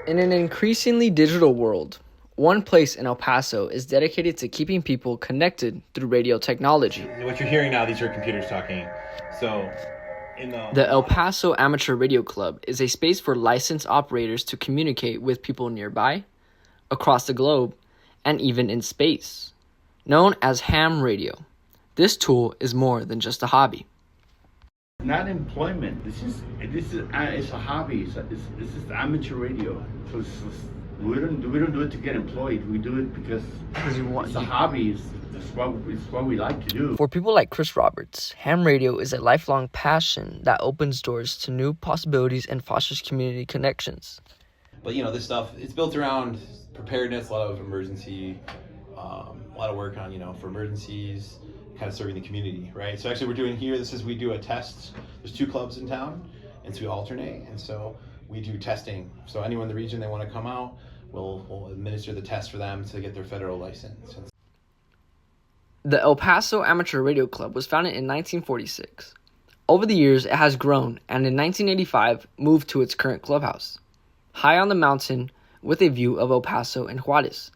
In an increasingly digital world, one place in El Paso is dedicated to keeping people connected through radio technology. What you're hearing now, these are computers talking. So, The El Paso Amateur Radio Club is a space for licensed operators to communicate with people nearby, across the globe, and even in space. Known as ham radio, this tool is more than just a hobby. Not employment. This is it's a hobby. This is amateur radio. So we don't do it to get employed. We do it because it's a hobby. It's what we like to do. For people like Chris Roberts, ham radio is a lifelong passion that opens doors to new possibilities and fosters community connections. But this stuff, it's built around preparedness, a lot of emergency, a lot of work on, for emergencies, kind of serving the community, right? So actually we're doing here, we do a test. There's 2 clubs in town, and so we alternate, and so we do testing. So anyone in the region, they want to come out, we'll administer the test for them to get their federal license. The El Paso Amateur Radio Club was founded in 1946. Over the years, it has grown, and in 1985, moved to its current clubhouse, high on the mountain with a view of El Paso and Juarez.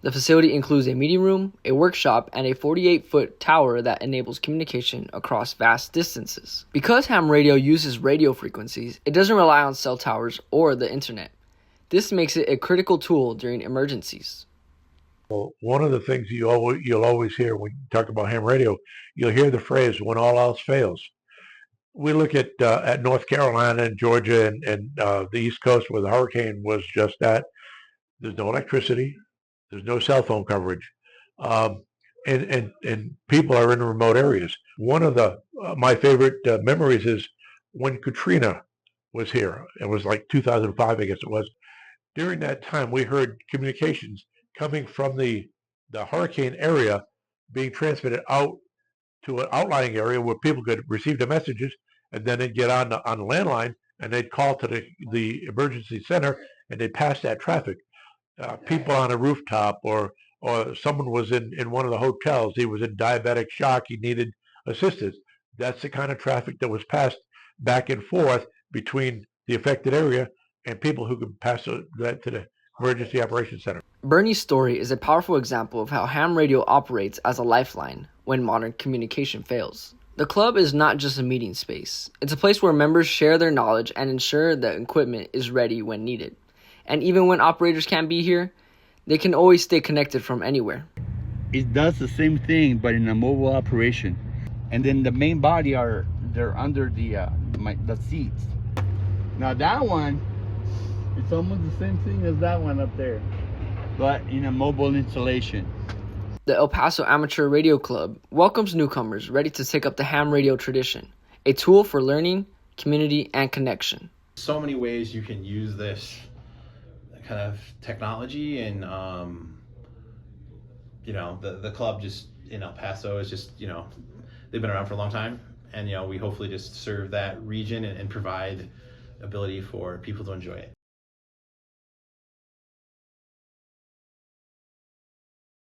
The facility includes a meeting room, a workshop, and a 48-foot tower that enables communication across vast distances. Because ham radio uses radio frequencies, it doesn't rely on cell towers or the internet. This makes it a critical tool during emergencies. Well, one of the things you'll always hear when you talk about ham radio, you'll hear the phrase "when all else fails." We look at North Carolina and Georgia and the East Coast where the hurricane was just that. There's no electricity. There's no cell phone coverage, and people are in remote areas. One of my favorite memories is when Katrina was here. It was like 2005, I guess it was. During that time, we heard communications coming from the hurricane area being transmitted out to an outlying area where people could receive the messages, and then they'd get on the landline and they'd call to the emergency center, and they'd pass that traffic. People on a rooftop, or someone was in one of the hotels. He was in diabetic shock. He needed assistance. That's the kind of traffic that was passed back and forth between the affected area and people who could pass that to the emergency operations center. Bernie's story is a powerful example of how ham radio operates as a lifeline when modern communication fails. The club is not just a meeting space. It's a place where members share their knowledge and ensure that equipment is ready when needed. And even when operators can't be here, they can always stay connected from anywhere. It does the same thing, but in a mobile operation. And then the main body they're under the seats. Now that one, it's almost the same thing as that one up there, but in a mobile installation. The El Paso Amateur Radio Club welcomes newcomers ready to take up the ham radio tradition, a tool for learning, community, and connection. So many ways you can use this kind of technology, and the club just in El Paso is just they've been around for a long time, and we hopefully just serve that region and provide ability for people to enjoy it.